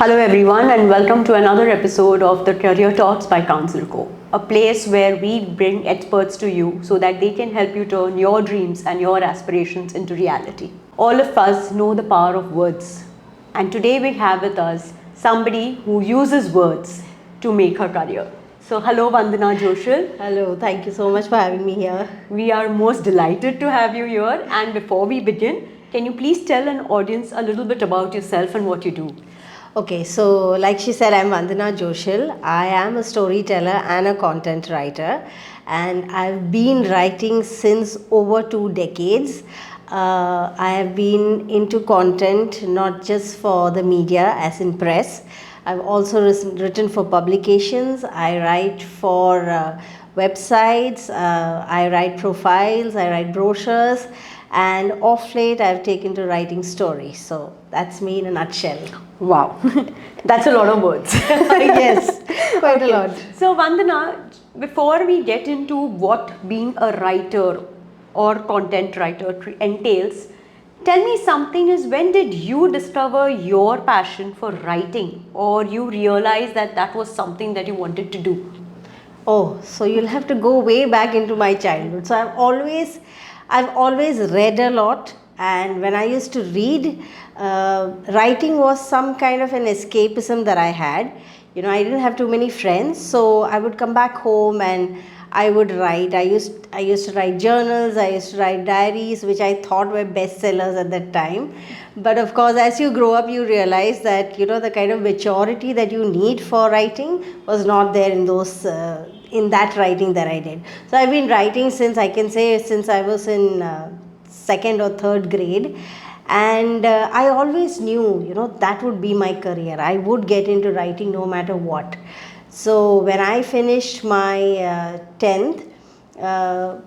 Hello, everyone, and welcome to another episode of the Career Talks by Counsel Co., a place where we bring experts to you so that they can help you turn your dreams and your aspirations into reality. All of us know the power of words, and today we have with us somebody who uses words to make her career. So, hello, Vandana Joshil. Hello, thank you so much for having me here. We are most delighted to have you here. And before we begin, can you please tell an audience a little bit about yourself and what you do? Okay, so like she said, I'm Vandana Joshil. I am a storyteller and a content writer, and I've been writing since over 2 decades. I have been into content not just for the media, as in press. I've also written for publications. I write for websites. I write profiles. I write brochures. And off late, I've taken to writing stories. So that's me in a nutshell. Wow, that's a lot of words. Yes, quite a lot. So, Vandana, before we get into what being a writer or content writer entails, tell me something is when did you discover your passion for writing or you realize that that was something that you wanted to do? Oh, so you'll have to go way back into my childhood. So I've always read a lot, and when I used to read, writing was some kind of an escapism that I had. I didn't have too many friends, so I would come back home and I would write. I used to write journals. I used to write diaries, which I thought were bestsellers at that time. But of course, as you grow up, you realize that the kind of maturity that you need for writing was not there in that writing that I did. So I've been writing since I was in second or third grade, and I always knew that would be my career. I would get into writing no matter what. So when I finished my 10th,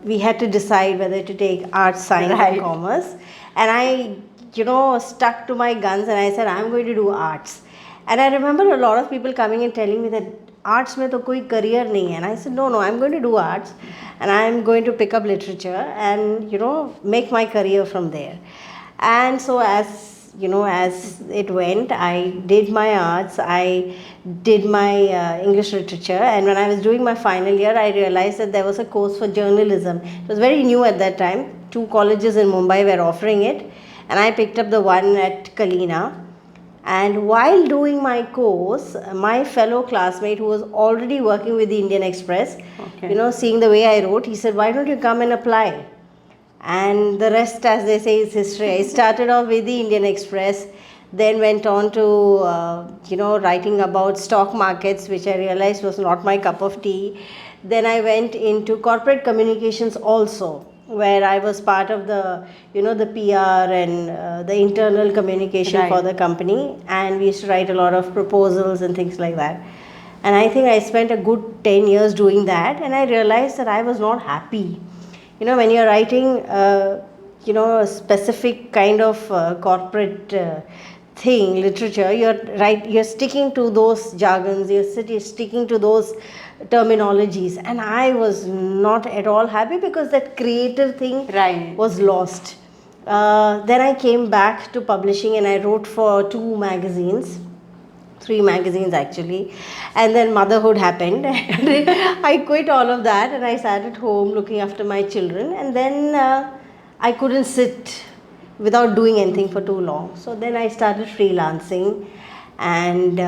we had to decide whether to take arts, science, Right. or commerce, and I stuck to my guns and I said I'm going to do arts. And I remember a lot of people coming and telling me that arts में तो कोई career नहीं है. And I said no, I'm going to do arts, and I'm going to pick up literature and make my career from there. And so as it went, I did my arts, I did my English literature, and when I was doing my final year, I realized that there was a course for journalism. It was very new at that time. 2 colleges in Mumbai were offering it, and I picked up the one at Kalina. And while doing my course, my fellow classmate who was already working with the Indian Express, Okay. seeing the way I wrote, he said, "Why don't you come and apply?" And the rest, as they say, is history. I started off with the Indian Express, then went on to writing about stock markets, which I realized was not my cup of tea. Then I went into corporate communications also, where I was part of the PR and the internal communication for Right. the company, and we used to write a lot of proposals and things like that. And I think I spent a good 10 years doing that, and I realized that I was not happy. When you're writing a specific kind of corporate literature, you're sticking to those jargons, you're sticking to those terminologies, and I was not at all happy because that creative thing Right. was lost. Then I came back to publishing, and I wrote for 2 magazines, 3 magazines actually, and then motherhood happened. I quit all of that and I sat at home looking after my children, and then I couldn't sit without doing anything for too long. So then I started freelancing, and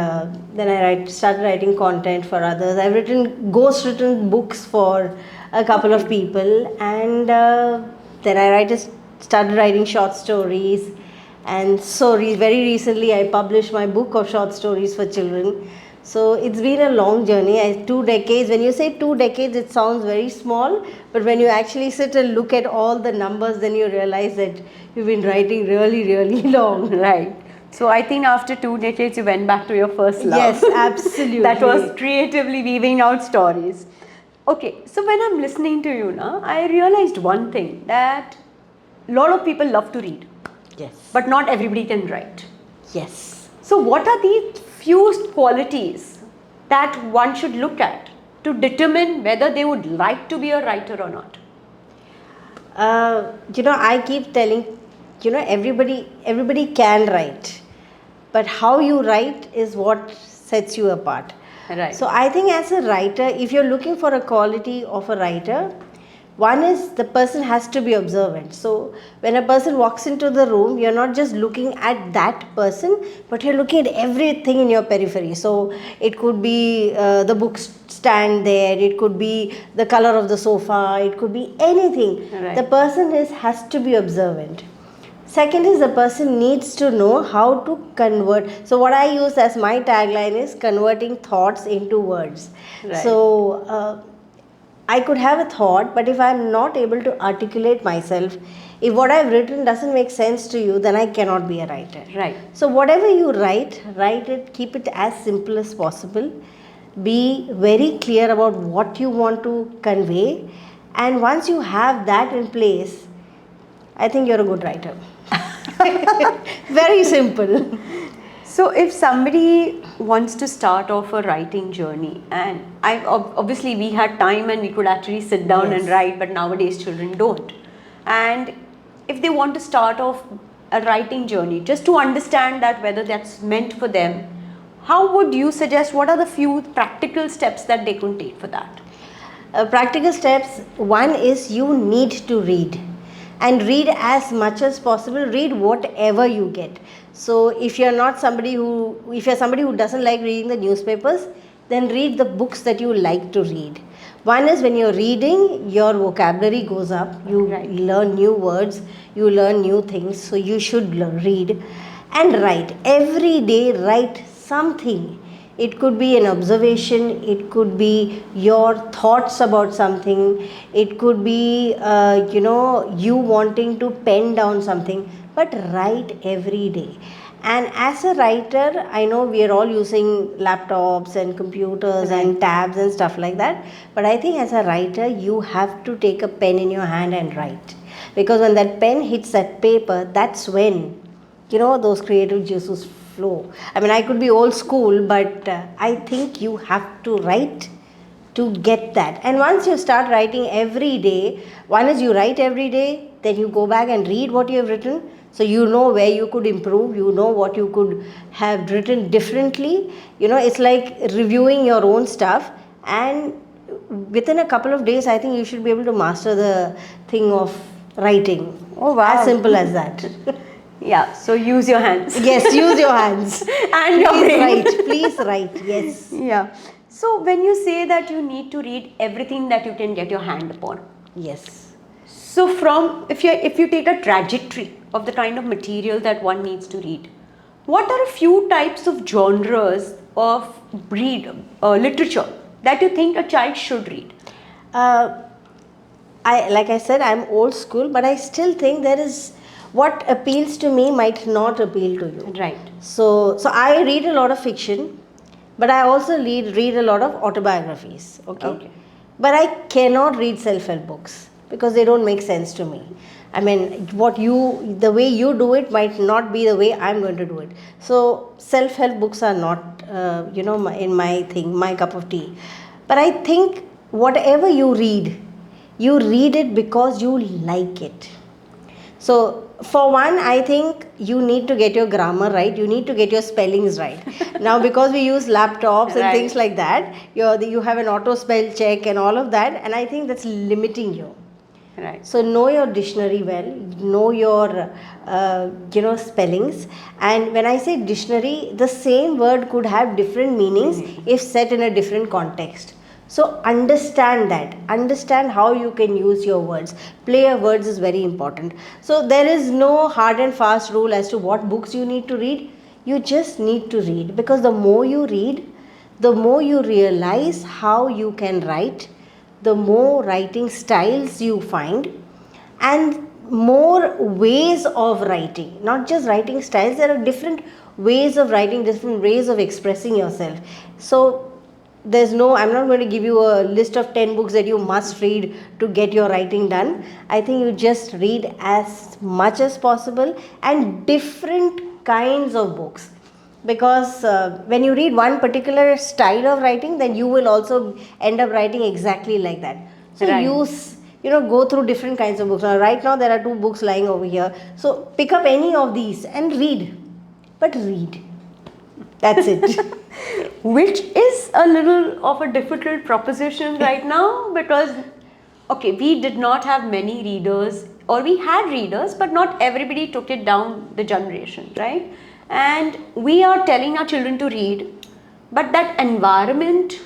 then I started writing content for others. I've written books for a couple of people, and then started writing short stories. And so very recently I published my book of short stories for children. So it's been a long journey. 2 decades, when you say 2 decades, it sounds very small, but when you actually sit and look at all the numbers, then you realize that you've been writing really, really long. Right. So I think after 2 decades you went back to your first love. Yes, absolutely. That was creatively weaving out stories. Okay, so when I'm listening to you now, I realized one thing, that a lot of people love to read, Yes. but not everybody can write. Yes. So what are the few qualities that one should look at to determine whether they would like to be a writer or not? I keep telling, everybody can write, but how you write is what sets you apart. Right. So I think as a writer, if you're looking for a quality of a writer, one is the person has to be observant. So when a person walks into the room, you're not just looking at that person, but you're looking at everything in your periphery. So it could be the book stand there, it could be the color of the sofa, it could be anything. Right. The person has to be observant. Second is the person needs to know how to convert. So what I use as my tagline is converting thoughts into words. Right. So I could have a thought, but if I'm not able to articulate myself, if what I've written doesn't make sense to you, then I cannot be a writer. Right. So whatever you write it, keep it as simple as possible. Be very clear about what you want to convey. And once you have that in place, I think you're a good writer. Very simple. So if somebody wants to start off a writing journey, and obviously we had time and we could actually sit down Yes. and write, but nowadays children don't. And if they want to start off a writing journey, just to understand that whether that's meant for them, how would you suggest, what are the few practical steps that they can take for that? Practical steps, one is you need to read. And read as much as possible. Read whatever you get. So if you're somebody who doesn't like reading the newspapers, then read the books that you like to read. One is when you're reading, your vocabulary goes up. You Right. learn new words, you learn new things. So you should read and write. Every day write something. It could be an observation, it could be your thoughts about something, it could be, you wanting to pen down something, but write every day. And as a writer, I know we are all using laptops and computers and tabs and stuff like that, but I think as a writer, you have to take a pen in your hand and write. Because when that pen hits that paper, that's when, those creative juices flow. I mean, I could be old school, but I think you have to write to get that. And once you start writing every day, one is you write every day, then you go back and read what you have written. So you know where you could improve, you know what you could have written differently. It's like reviewing your own stuff, and within a couple of days, I think you should be able to master the thing of writing. Oh, wow. As simple as that. Yeah, so use your hands. Yes, use your hands. And your brain. Please write, yes. Yeah. So when you say that you need to read everything that you can get your hand upon. Yes. So if you take a trajectory of the kind of material that one needs to read, what are a few types of genres of literature that you think a child should read? Like I said, I'm old school, but I still think there is what appeals to me might not appeal to you. Right. So I read a lot of fiction, but I also read a lot of autobiographies. Okay. But I cannot read self-help books because they don't make sense to me. I mean, the way you do it might not be the way I'm going to do it. So self-help books are not, my cup of tea. But I think whatever you read it because you like it. So for one, I think you need to get your grammar right. You need to get your spellings right. Now, because we use laptops and things like that, you have an auto spell check and all of that, and I think that's limiting you. Right. So know your dictionary well, know your spellings. And when I say dictionary, the same word could have different meanings if set in a different context. So understand that. Understand how you can use your words. Play of words is very important. So there is no hard and fast rule as to what books you need to read. You just need to read, because the more you read, the more you realize how you can write, the more writing styles you find, and more ways of writing. Not just writing styles, there are different ways of writing, different ways of expressing yourself. So I'm not going to give you a list of 10 books that you must read to get your writing done. I think you just read as much as possible and different kinds of books. Because when you read one particular style of writing, then you will also end up writing exactly like that. So go through different kinds of books. Now, right now there are 2 books lying over here. So pick up any of these and read. But read. That's it. Which is a little of a difficult proposition right now because, okay, we did not have many readers, or we had readers, but not everybody took it down the generation, right? And we are telling our children to read, but that environment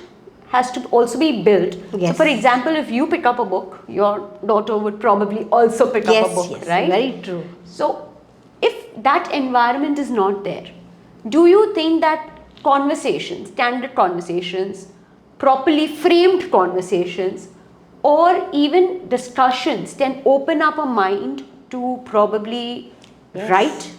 has to also be built. Yes. So, for example, if you pick up a book, your daughter would probably also pick up a book, yes, right? very true. So, if that environment is not there, do you think that conversations, standard conversations, properly framed conversations, or even discussions can open up a mind to probably write?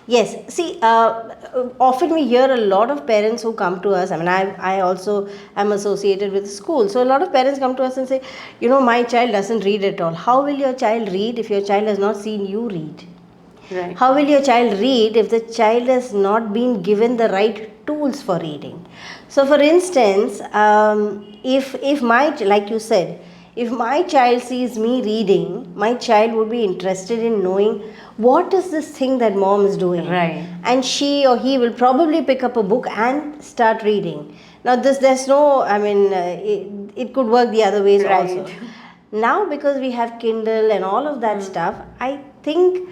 Yes, see, often we hear a lot of parents who come to us. I mean, I also am associated with school. So, a lot of parents come to us and say, you know, my child doesn't read at all. How will your child read if your child has not seen you read? Right. How will your child read if the child has not been given the right tools for reading? So, for instance, if my, like you said, if my child sees me reading, my child would be interested in knowing what is this thing that mom is doing. Right. And she or he will probably pick up a book and start reading. Now, there's no, I mean, it could work the other ways Right. also. Now, because we have Kindle and all of that stuff, I think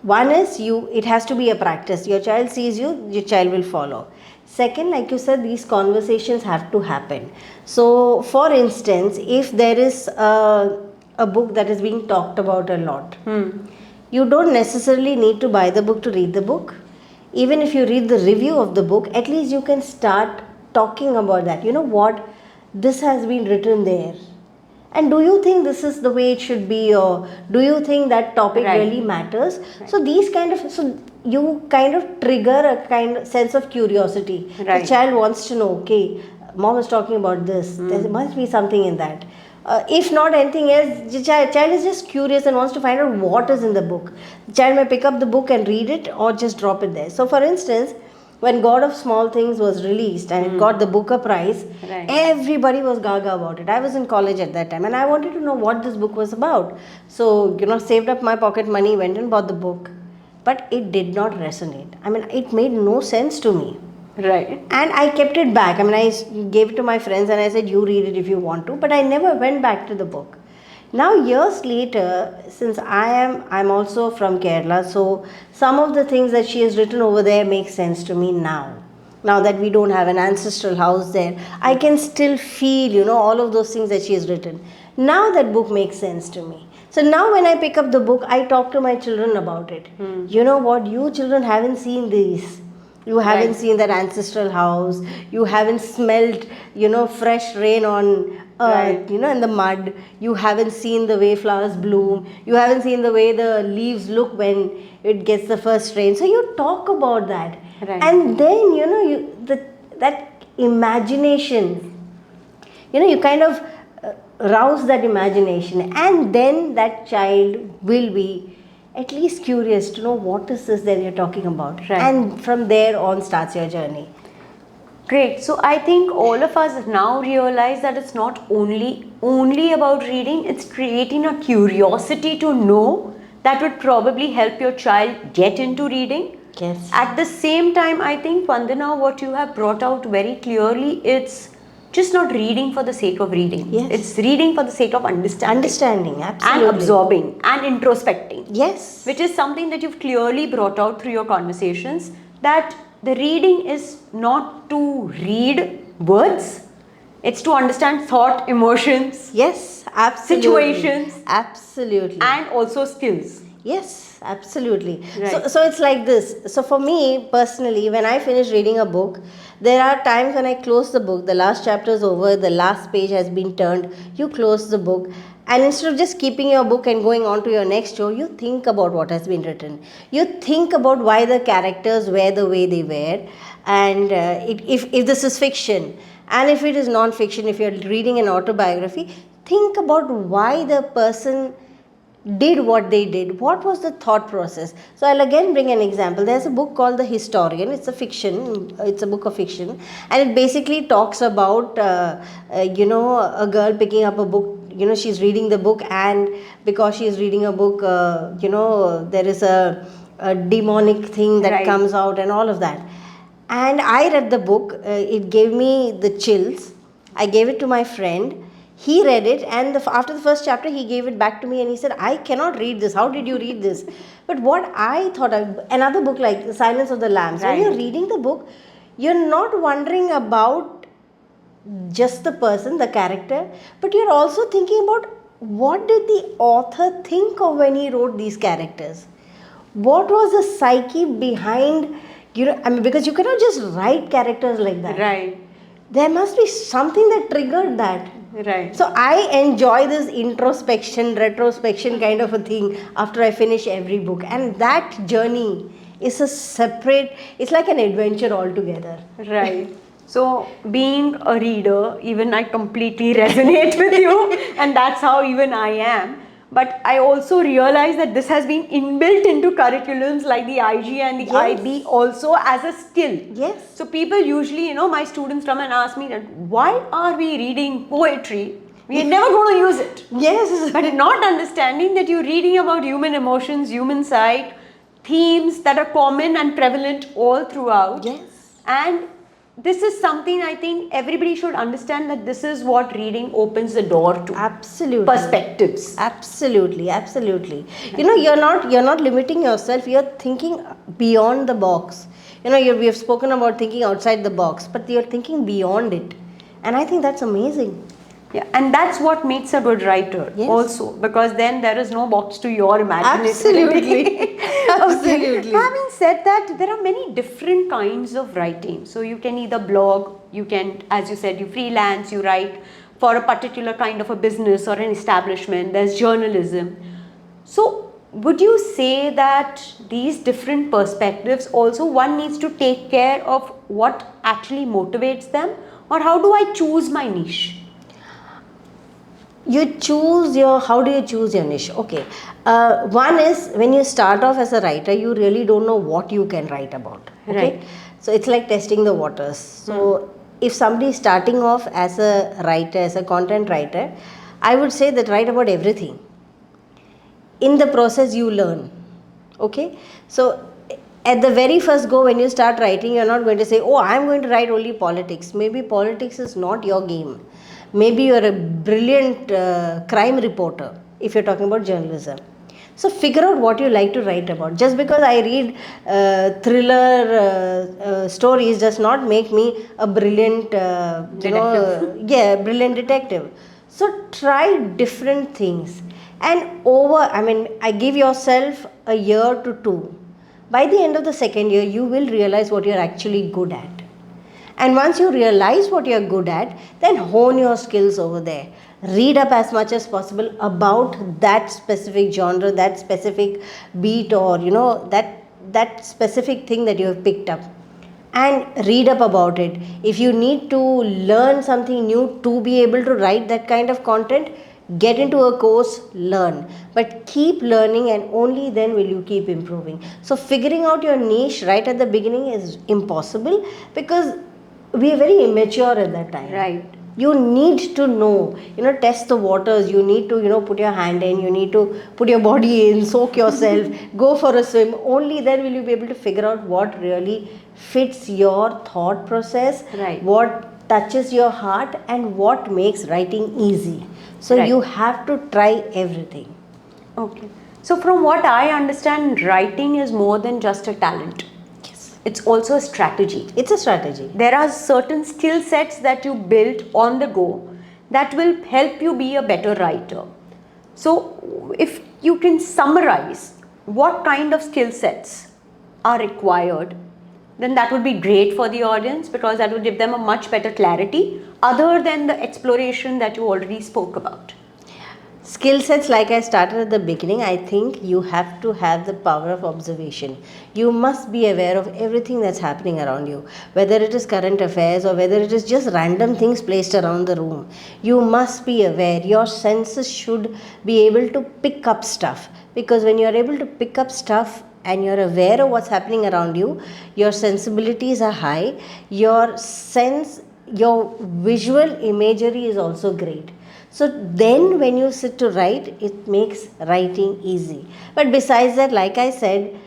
one is it has to be a practice. Your child sees you, your child will follow. Second, like you said, these conversations have to happen. So, for instance, if there is a book that is being talked about a lot, you don't necessarily need to buy the book to read the book. Even if you read the review of the book, at least you can start talking about that. You know what? This has been written there. And do you think this is the way it should be, or do you think that topic Right. really matters? So these so you kind of trigger a kind of sense of curiosity. Right. The child wants to know, okay, mom is talking about this. There must be something in that. If not anything else, the child is just curious and wants to find out what is in the book. The child may pick up the book and read it or just drop it there. So for instance, when God of Small Things was released and it got the Booker Prize, Right. everybody was gaga about it. I was in college at that time and I wanted to know what this book was about. So, saved up my pocket money, went and bought the book. But it did not resonate. I mean, it made no sense to me. Right. And I kept it back. I mean, I gave it to my friends and I said, you read it if you want to. But I never went back to the book. Now, years later, since I'm also from Kerala, so some of the things that she has written over there make sense to me now. Now that we don't have an ancestral house there, I can still feel, all of those things that she has written. Now that book makes sense to me. So now when I pick up the book, I talk to my children about it. You know what? You children haven't seen this. You haven't Right. seen that ancestral house. You haven't smelled, fresh rain on Right. in the mud. You haven't seen the way flowers bloom. You haven't seen the way the leaves look when it gets the first rain. So you talk about that. Right. And then, that imagination, you kind of rouse that imagination. And then that child will be at least curious to know what is this that you're talking about. Right. And from there on starts your journey. Great. So I think all of us now realize that it's not only about reading, it's creating a curiosity to know that would probably help your child get into reading. Yes. At the same time, I think, Vandana, what you have brought out very clearly, it's just not reading for the sake of reading. Yes. It's reading for the sake of Understanding, absolutely. and absorbing and introspecting. Yes. Which is something that you've clearly brought out through your conversations, that the reading is not to read words, it's to understand thought, emotions, Yes, absolutely. situations, Absolutely. and also skills. Yes, absolutely. Right. So it's like this. So for me personally, when I finish reading a book, there are times when I close the book, the last chapter is over, the last page has been turned, you close the book, and instead of just keeping your book and going on to your next show, you think about what has been written. You think about why the characters were the way they were, and if this is fiction, and if it is non-fiction, if you're reading an autobiography, think about why the person did what they did. What was the thought process? So I'll again bring an example. There's a book called The Historian. It's a fiction. It's a book of fiction, and it basically talks about a girl picking up a book. She's reading the book, and because she's reading a book, there is a demonic thing that Right. comes out and all of that. And I read the book. It gave me the chills. I gave it to my friend. He read it, and after the first chapter, he gave it back to me and he said, I cannot read this. How did you read this? But what I thought of, another book like The Silence of the Lambs, when you're reading the book, you're not wondering about just the person, the character, but you're also thinking about what did the author think of when he wrote these characters? What was the psyche behind, because you cannot just write characters like that. Right. There must be something that triggered that. Right. So I enjoy this introspection, retrospection kind of a thing after I finish every book. And that journey is it's like an adventure altogether. Right. So, being a reader, even I completely resonate with you, and that's how even I am. But I also realize that this has been inbuilt into curriculums like the IG and the Yes. IB also as a skill. Yes. So, people usually, my students come and ask me that why are we reading poetry? We are never going to use it. Yes. But not understanding that you're reading about human emotions, human psyche, themes that are common and prevalent all throughout. Yes. And this is something I think everybody should understand, that this is what reading opens the door to. Absolutely. Perspectives. Absolutely. You're not limiting yourself. You're thinking beyond the box. We have spoken about thinking outside the box, but you're thinking beyond it. And I think that's amazing. Yeah, and that's what makes a good writer. Yes. Also, because then there is no box to your imagination. Absolutely. Absolutely. Having said that, there are many different kinds of writing. So you can either blog, you can, as you said, you freelance, you write for a particular kind of a business or an establishment. There's journalism. So would you say that these different perspectives also, one needs to take care of what actually motivates them, or how do I choose my niche? How do you choose your niche? Okay. One is, when you start off as a writer, you really don't know what you can write about. Okay. Right. So it's like testing the waters. So if somebody is starting off as a writer, as a content writer, I would say that write about everything. In the process, you learn. Okay. So at the very first go, when you start writing, you're not going to say, oh, I'm going to write only politics. Maybe politics is not your game. Maybe you're a brilliant crime reporter if you're talking about journalism. So figure out what you like to write about. Just because I read thriller stories does not make me a brilliant brilliant detective. So try different things. And I give yourself a year to 2. By the end of the second year, you will realize what you're actually good at. And once you realize what you're good at, then hone your skills over there. Read up as much as possible about that specific genre, that specific beat, or that specific thing that you have picked up. And read up about it. If you need to learn something new to be able to write that kind of content, get into a course, learn. But keep learning, and only then will you keep improving. So figuring out your niche right at the beginning is impossible, because we are very immature at that time. Right. You need to know, test the waters. You need to, put your hand in. You need to put your body in, soak yourself, go for a swim. Only then will you be able to figure out what really fits your thought process, Right. what touches your heart, and what makes writing easy. So Right. you have to try everything. Okay. So from what I understand, writing is more than just a talent. It's also a strategy. It's a strategy. There are certain skill sets that you build on the go that will help you be a better writer. So if you can summarize what kind of skill sets are required, then that would be great for the audience, because that would give them a much better clarity other than the exploration that you already spoke about. Skill sets, like I started at the beginning, I think you have to have the power of observation. You must be aware of everything that's happening around you, whether it is current affairs or whether it is just random things placed around the room. You must be aware. Your senses should be able to pick up stuff, because when you are able to pick up stuff and you're aware of what's happening around you, your sensibilities are high, your visual imagery is also great. So then when you sit to write, it makes writing easy. But besides that, like I said,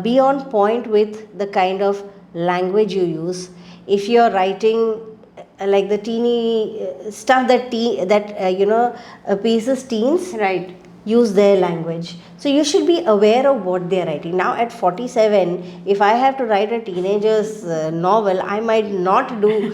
be on point with the kind of language you use. If you're writing like the teeny stuff that appeases teens, Right. use their language. So you should be aware of what they are writing. Now at 47, if I have to write a teenager's novel, I might not do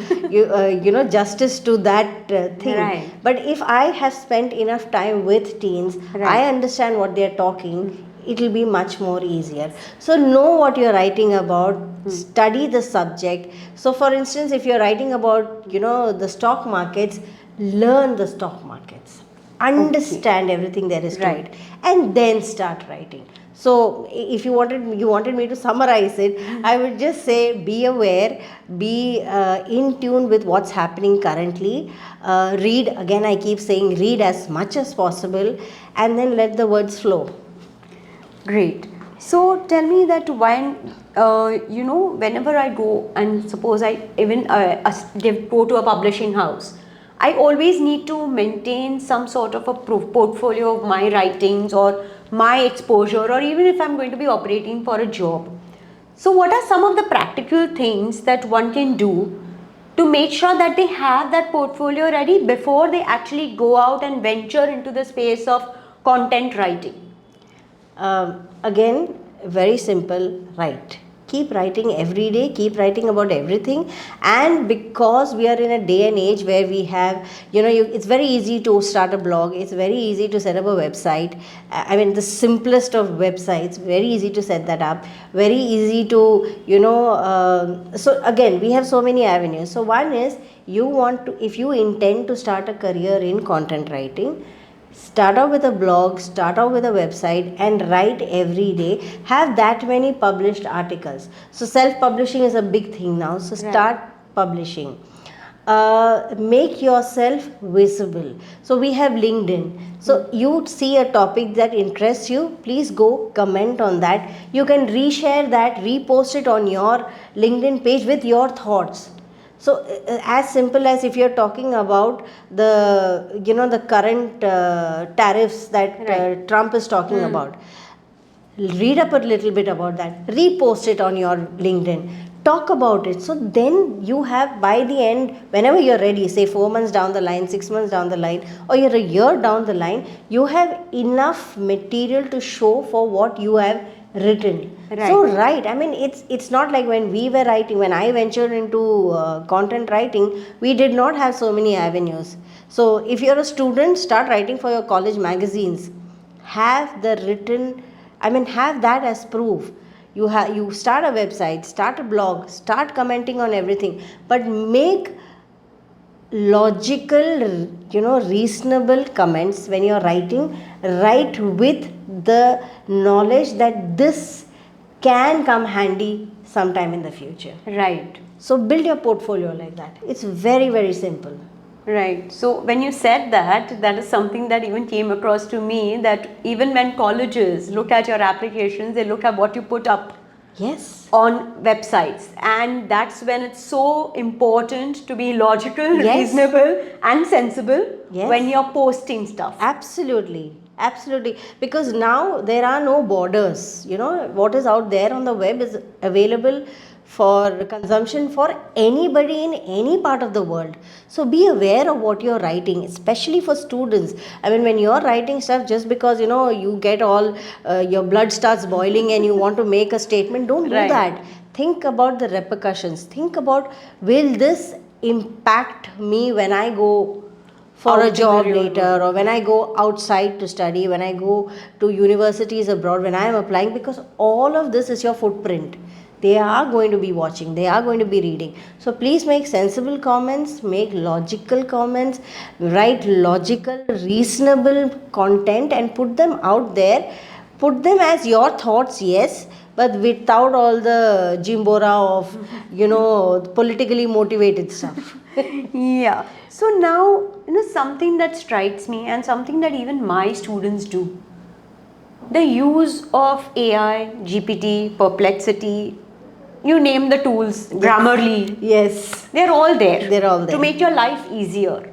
justice to that thing. Right. But if I have spent enough time with teens, Right. I understand what they are talking. It will be much more easier. So know what you're writing about, study the subject. So for instance, if you're writing about the stock markets, learn the stock markets, understand everything there is to Right. it, and then start writing. So if you wanted me to summarize it, I would just say be aware, be in tune with what's happening currently. Read, again I keep saying, read as much as possible, and then let the words flow. Great. So tell me that whenever I go and suppose I even go to a publishing house, I always need to maintain some sort of a portfolio of my writings or my exposure, or even if I'm going to be operating for a job. So what are some of the practical things that one can do to make sure that they have that portfolio ready before they actually go out and venture into the space of content writing? Again, very simple, write. Keep writing every day, keep writing about everything. And because we are in a day and age where we have, it's very easy to start a blog, it's very easy to set up a website. I mean, the simplest of websites, very easy to set that up, very easy to, so again, we have so many avenues. So one is, if you intend to start a career in content writing, start out with a blog, start out with a website, and write every day. Have that many published articles. So self-publishing is a big thing now. So start publishing. Make yourself visible. So we have LinkedIn. So you see a topic that interests you, please go comment on that. You can reshare that, repost it on your LinkedIn page with your thoughts. So as simple as if you're talking about the current tariffs that Trump is talking about, read up a little bit about that, repost it on your LinkedIn, talk about it. So then you have, by the end, whenever you're ready, say 4 months down the line, 6 months down the line, or you're a year down the line, you have enough material to show for what you have written. Right. So I mean, it's not like when we were writing, when I ventured into content writing, we did not have so many avenues. So if you're a student, start writing for your college magazines. Have the written, I mean, have that as proof. You start a website, start a blog, start commenting on everything, but make logical, reasonable comments when you're writing. Write with the knowledge that this can come handy sometime in the future. Right. So build your portfolio like that. It's very, very simple. Right. So when you said that, that is something that even came across to me, that even when colleges look at your applications, they look at what you put up. Yes. On websites, and that's when it's so important to be logical, Yes. reasonable, and sensible. Yes. When you're posting stuff. Absolutely. Absolutely. Because now there are no borders. What is out there on the web is available for consumption for anybody in any part of the world. So be aware of what you're writing, especially for students. I mean, when you're writing stuff, just because you get all your blood starts boiling and you want to make a statement, don't do Right. that. Think about the repercussions. Think about, will this impact me when I go for Out a in the job real later, world. or when I go outside to study, when I go to universities abroad, when I am applying, because all of this is your footprint. They are going to be watching, they are going to be reading. So please make sensible comments, make logical comments, write logical, reasonable content and put them out there. Put them as your thoughts, yes, but without all the jimbora of, politically motivated stuff. Yeah. So now, something that strikes me and something that even my students do, the use of AI, GPT, Perplexity, you name the tools, Grammarly, Yes. they're all there. They're all there. To make your life easier.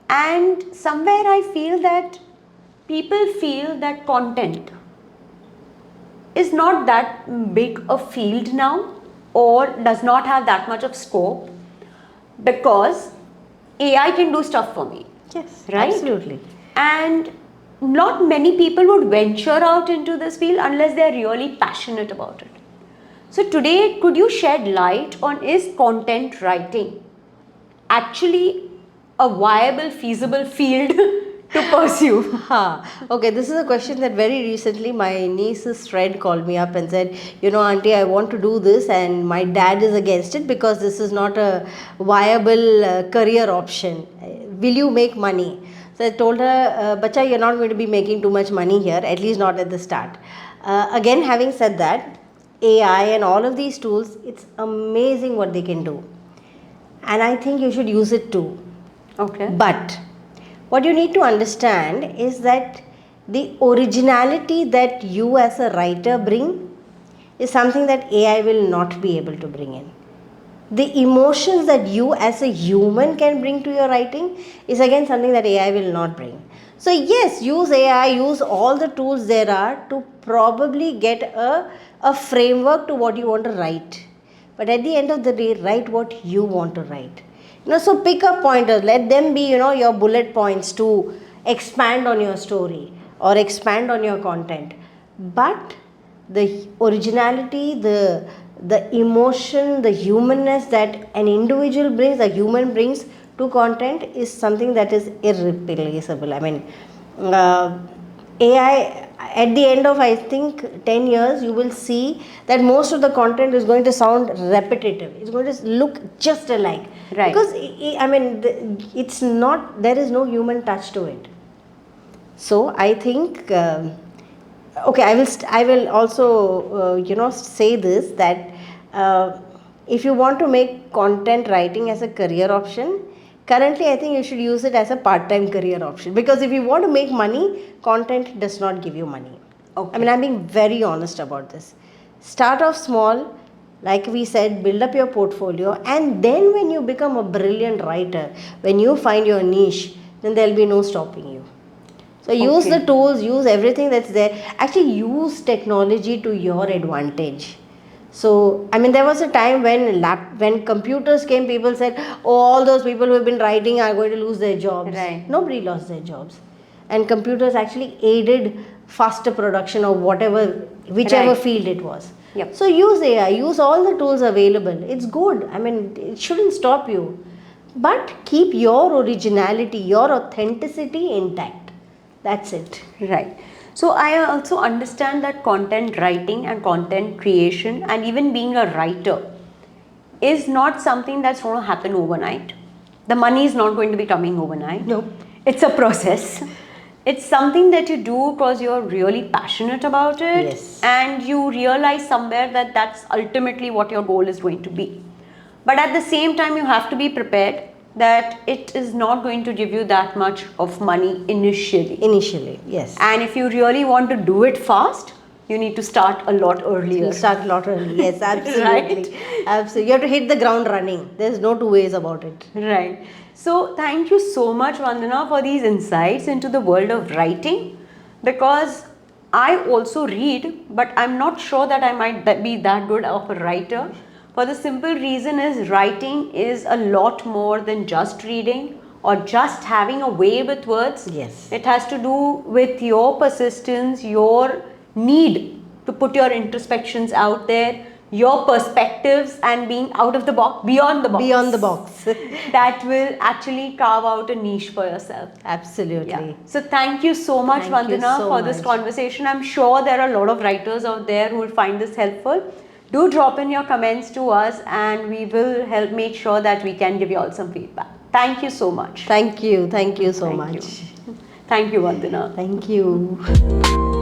And somewhere I feel that people feel that content is not that big a field now. or does not have that much of scope, because AI can do stuff for me. Yes, Right? absolutely. And not many people would venture out into this field unless they're really passionate about it. So today, could you shed light on, is content writing actually a viable, feasible field to pursue? Okay, this is a question that very recently my niece's friend called me up and said, you know, auntie, I want to do this and my dad is against it because this is not a viable career option. Will you make money? So I told her, Bacha, you're not going to be making too much money here, at least not at the start. Again, having said that, AI and all of these tools, it's amazing what they can do. And I think you should use it too. Okay. But what you need to understand is that the originality that you as a writer bring is something that AI will not be able to bring in. The emotions that you as a human can bring to your writing is again something that AI will not bring. So yes, use AI, use all the tools there are to probably get a framework to what you want to write. But at the end of the day, write what you want to write. So pick up pointers, let them be, your bullet points to expand on your story or expand on your content. But the originality, the emotion, the humanness that an individual brings, a human brings to content is something that is irreplaceable. I mean, AI, at the end of I think 10 years, you will see that most of the content is going to sound repetitive. It's going to look just alike. Right. Because, I mean, it's not, there is no human touch to it. So I think, okay, I will also, say this, that if you want to make content writing as a career option, currently I think you should use it as a part-time career option, because if you want to make money, content does not give you money. Okay. I mean, I'm being very honest about this. Start off small, like we said, build up your portfolio, and then when you become a brilliant writer, when you find your niche, then there'll be no stopping you. So use the tools, use everything that's there. Actually, use technology to your advantage. So, I mean, there was a time when computers came, people said, oh, all those people who have been writing are going to lose their jobs. Right. Nobody lost their jobs. And computers actually aided faster production of whichever Right. field it was. Yep. So use AI, use all the tools available. It's good. I mean, it shouldn't stop you. But keep your originality, your authenticity intact. That's it. Right. So I also understand that content writing and content creation and even being a writer is not something that's going to happen overnight. The money is not going to be coming overnight. Nope. It's a process. It's something that you do because you're really passionate about it. Yes. And you realize somewhere that that's ultimately what your goal is going to be. But at the same time, you have to be prepared that it is not going to give you that much of money initially. Initially, yes. And if you really want to do it fast, you need to start a lot earlier. You start a lot early. Yes, absolutely. Right? Absolutely. You have to hit the ground running. There's no two ways about it. Right. So thank you so much, Vandana, for these insights into the world of writing, because I also read, but I'm not sure that I might be that good of a writer. For the simple reason is writing is a lot more than just reading or just having a way with words. Yes. It has to do with your persistence, your need to put your introspections out there, your perspectives, and being out of the box, beyond the box. Beyond the box. That will actually carve out a niche for yourself. Absolutely. Yeah. So thank you so much, Thank you Vandana, so for this much. conversation. I'm sure there are a lot of writers out there who will find this helpful. Do drop in your comments to us and we will help make sure that we can give you all some feedback. Thank you so much. Thank you. Thank you so Thank much. you. Thank you, Vandana. Thank you.